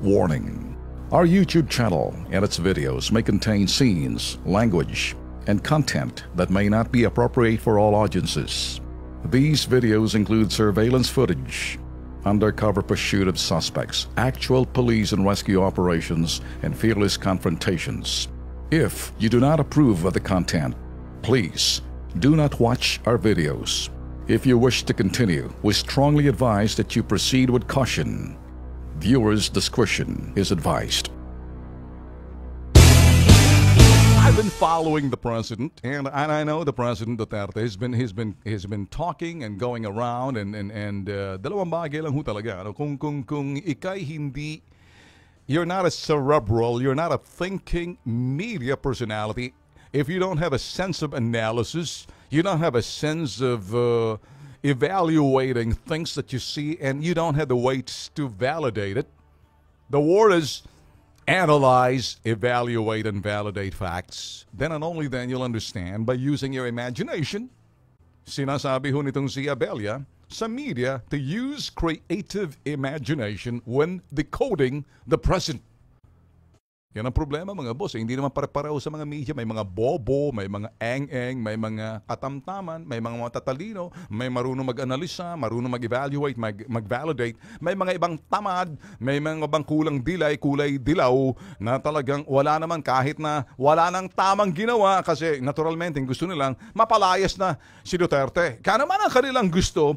Warning: our YouTube channel and its videos may contain scenes, language, and content that may not be appropriate for all audiences. These videos include surveillance footage, undercover pursuit of suspects, actual police and rescue operations, and fearless confrontations. If you do not approve of the content, please do not watch our videos. If you wish to continue, we strongly advise that you proceed with caution. Viewers' discretion is advised. I've been following the president, and I know the President Duterte has been talking and going around and dalawang bagay lang ho talaga. Ano, kung ikay hindi, you're not a cerebral, you're not a thinking media personality. If you don't have a sense of analysis, you don't have a sense of evaluating things that you see, and you don't have the weights to validate it. The word is analyze, evaluate, and validate facts. Then and only then you'll understand by using your imagination. Sinasabi ho nitong si Abelia sa media to use creative imagination when decoding the present. Yan ang problema mga boss. Hindi naman pare-pareho sa mga media. May mga bobo, may mga eng-eng, may mga katamtaman, may mga matatalino, may marunong mag-analisa, marunong mag-evaluate, mag-validate. May mga ibang tamad, may mga ibang kulang dilay, kulay dilaw na talagang wala naman kahit na wala nang tamang ginawa kasi naturalmente gusto nilang mapalayas na si Duterte. Kaya naman ang kanilang gusto,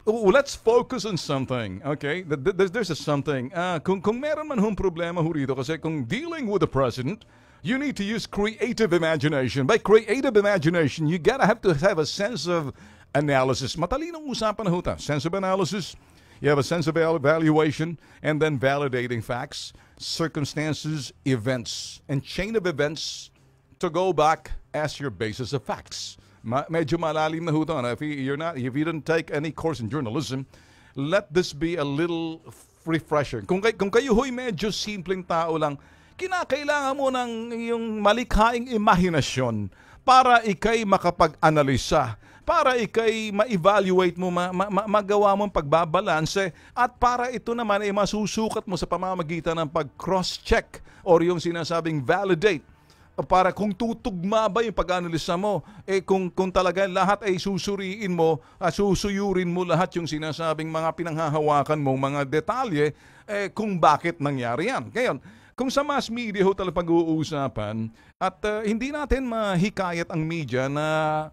let's focus on something, okay? There's a something. Kung meron man hong problema ho rito kasi kung dealing with the president, you need to use creative imagination. By creative imagination, you gotta have to have a sense of analysis. Matalinong usapan na ho ta. Sense of analysis, you have a sense of evaluation, and then validating facts, circumstances, events, and chain of events to go back as your basis of facts. Medyo malalim na ho ito. If you didn't take any course in journalism, let this be a little refresher. Kung kayo ho'y medyo simpleng tao lang, kinakailangan mo ng yung malikhaing imahinasyon para ikay makapag-analisa, para ikay ma-evaluate mo, magawa mong pagbabalanse, at para ito naman ay masusukat mo sa pamamagitan ng pag-cross-check or yung sinasabing validate. Para kung tutugma ba yung pag-analisa mo, kung talaga lahat ay susuriin mo, susuyurin mo lahat yung sinasabing mga pinanghahawakan mong mga detalye, kung bakit nangyari yan. Ngayon, kung sa mass media ho talagang pag-uusapan, at hindi natin mahikayat ang media na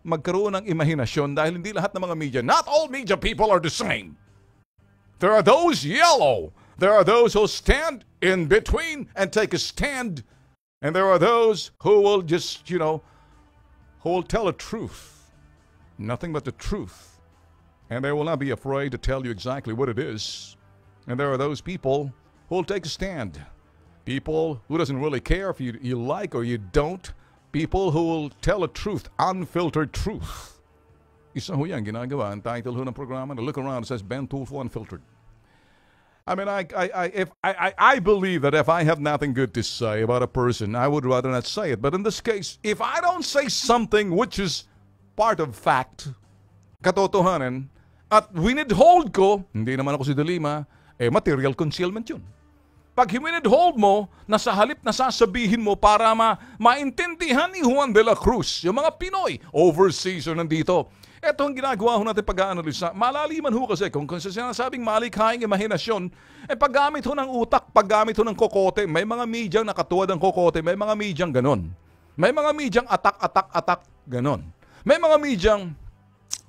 magkaroon ng imahinasyon dahil hindi lahat ng mga media, not all media people are the same. There are those yellow. There are those who stand in between and take a stand. And there are those who will just, who will tell the truth. Nothing but the truth. And they will not be afraid to tell you exactly what it is. And there are those people who will take a stand. People who doesn't really care if you like or you don't. People who will tell the truth, unfiltered truth. Isa ho yan, ginagawa. Ang title ho ng programa, look around, it says Ben Tulfo Unfiltered. I mean, I believe that if I have nothing good to say about a person, I would rather not say it. But in this case, if I don't say something which is part of fact, katotohanan, at winidhold ko, hindi naman ako si Dilima, material concealment yun. Pag winidhold mo, nasa halip na sasabihin mo para maintindihan ni Juan de la Cruz, yung mga Pinoy, overseas o nandito, ito ang ginagawa ho natin pag-aanalisa. Malaliman ho kasi kung sa sinasabing malikhaing imahinasyon, paggamit ho ng utak, paggamit ho ng kokote. May mga medyang nakatuwad ng kokote, may mga medyang ganon. May mga medyang atak, ganon. May mga medyang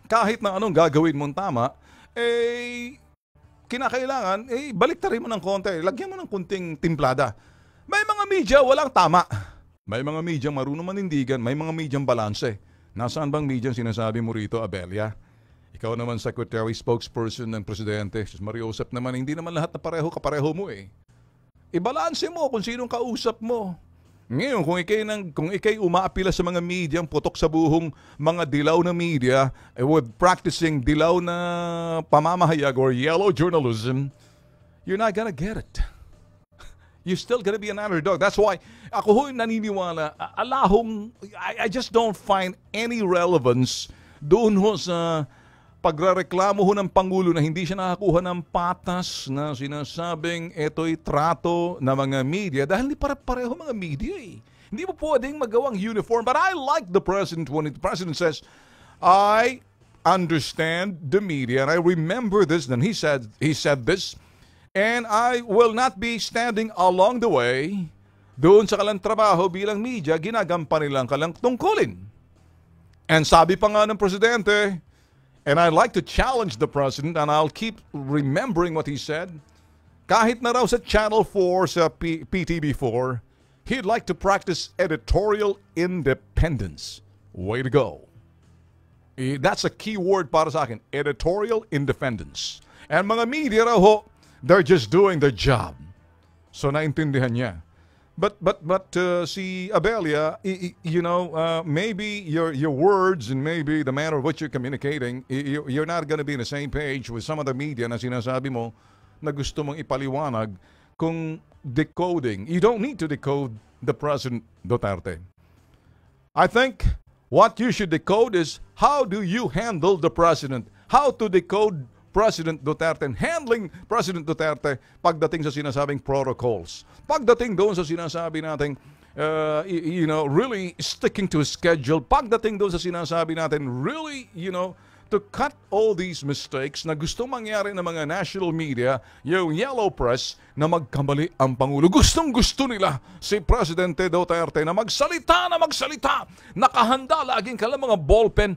kahit na anong gagawin mong tama, kinakailangan, baliktarin mo ng konti, lagyan mo ng kunting timplada. May mga medya walang tama. May mga medyang marunong manindigan, may mga medyang balanse. Nasaan bang medyang sinasabi mo rito, Abelia? Ikaw naman secretary, spokesperson ng presidente. Mariusap naman, hindi naman lahat na kapareho mo eh. Ibalanse mo kung sinong kausap mo. Ngayon, kung ikay umaapila sa mga medyang putok sa buhong mga dilaw na media, with practicing dilaw na pamamahayag or yellow journalism, you're not gonna get it. You're still gonna be an underdog. That's why ako ho'y naniniwala, I just don't find any relevance doon ho sa pagrereklamo ho ng Pangulo na hindi siya nakakuha ng patas na sinasabing ito'y trato ng mga media dahil hindi pare-pareho mga media eh. Hindi mo pwedeng magawang uniform. But I like the President when the President says, I understand the media and I remember this. Then he said this, and I will not be standing along the way doon sa kalang trabaho bilang media, ginagampan nilang kalang tungkulin. And sabi pa nga ng Presidente, and I'd like to challenge the President, and I'll keep remembering what he said, kahit na raw sa Channel 4, sa PTV4, he'd like to practice editorial independence. Way to go. That's a key word para sa akin, editorial independence. And mga media raw ho, they're just doing their job. So naintindihan niya. But si Abelia, maybe your words and maybe the manner of which you're communicating, you're not going to be on the same page with some of the media na sinasabi mo na gusto mong ipaliwanag kung decoding. You don't need to decode the President Duterte. I think what you should decode is how do you handle the President? How to decode President Duterte and handling President Duterte pagdating sa sinasabing protocols. Pagdating doon sa sinasabi natin, really sticking to a schedule. Pagdating doon sa sinasabi natin, really, to cut all these mistakes na gustong mangyari ng mga national media, yung yellow press, na magkamali ang Pangulo. Gustong-gusto nila si Presidente Duterte na magsalita, nakahanda laging kala mga ballpen.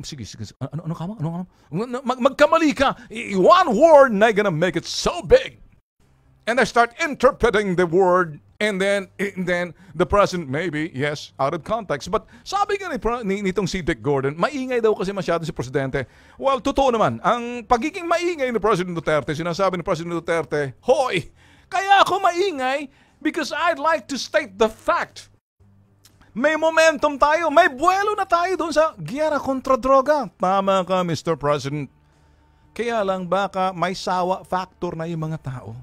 Sige. Ano ka? Magkamali ka. One word na gonna make it so big. And I start interpreting the word and then the President maybe, yes, out of context. But sabi nga nitong si Dick Gordon, maingay daw kasi masyado si Presidente. Well, totoo naman. Ang pagiging maingay ni President Duterte, sinasabi ni President Duterte, hoy, kaya ako maingay because I'd like to state the fact. May momentum tayo. May buwelo na tayo doon sa giyera kontra droga. Tama ka, Mr. President. Kaya lang baka may sawa factor na yung mga tao.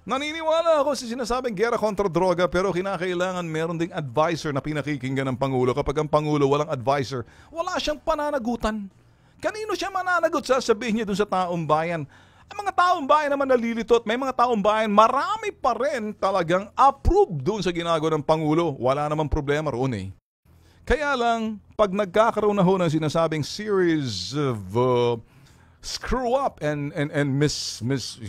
Naniniwala ako sa sinasabing giyera kontra droga pero kinakailangan meron ding advisor na pinakikinggan ng Pangulo. Kapag ang Pangulo walang advisor, wala siyang pananagutan. Kanino siya mananagot? Sasabihin niya doon sa taong bayan. Ang mga taong bayan naman nalilito at may mga taong bayan, marami pa rin talagang approve doon sa ginagawa ng Pangulo. Wala namang problema roon eh. Kaya lang, pag nagkakaroon na ho ng sinasabing series of screw up and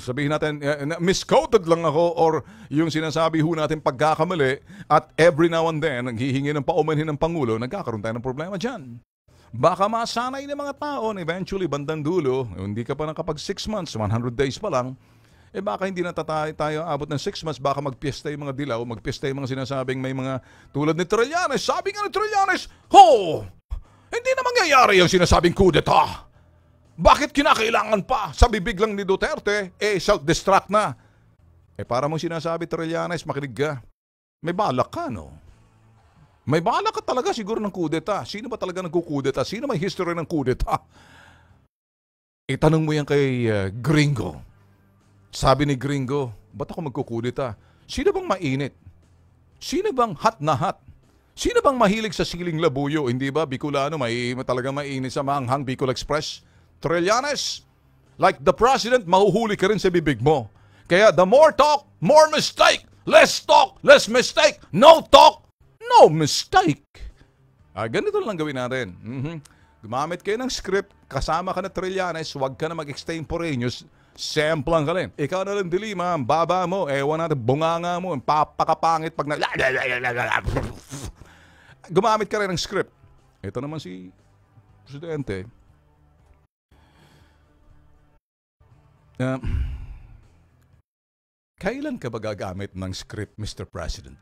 sabihin natin, misquoted lang ako or yung sinasabi ho natin pagkakamali at every now and then, naghihingi ng paumanhin ng Pangulo, nagkakaroon tayo ng problema dyan. Baka masanay ng mga tao na eventually bandang dulo, hindi ka pa nakapag 6 months, 100 days pa lang, baka hindi na tayo abot ng 6 months, baka magpiesta yung mga dilaw, magpiesta yung mga sinasabing may mga tulad ni Trillanes. Sabi nga ni Trillanes, hindi na mangyayari yung sinasabing kudeta. Bakit kinakailangan pa? Sa bibig lang ni Duterte, self-destruct na. Para mong sinasabi Trillanes, makinig ka. May balak ka, no? May balak ka talaga siguro ng kudeta. Sino ba talaga nagkukudeta? Sino may history ng kudeta? Itanong mo yan kay Gringo. Sabi ni Gringo, ba't ako magkukudeta? Sino bang mainit? Sino bang hot na hot? Sino bang mahilig sa siling labuyo? Hindi ba Bicolano talagang mainit sa maanghang Bicol Express? Trillanes, like the President, mahuhuli ka rin sa bibig mo. Kaya the more talk, more mistake. Less talk, less mistake. No talk, no mistake. Ganito lang gawin natin. Gumamit kayo ng script, kasama ka na Trillanes, huwag ka na mag-extemporaneous, semplang ka rin. Ikaw na lang dilima, ang baba mo, ewan natin, bunganga mo, papakapangit pag na... Gumamit ka rin ng script. Ito naman si Presidente. Kailan ka ba gagamit ng script, Mr. President?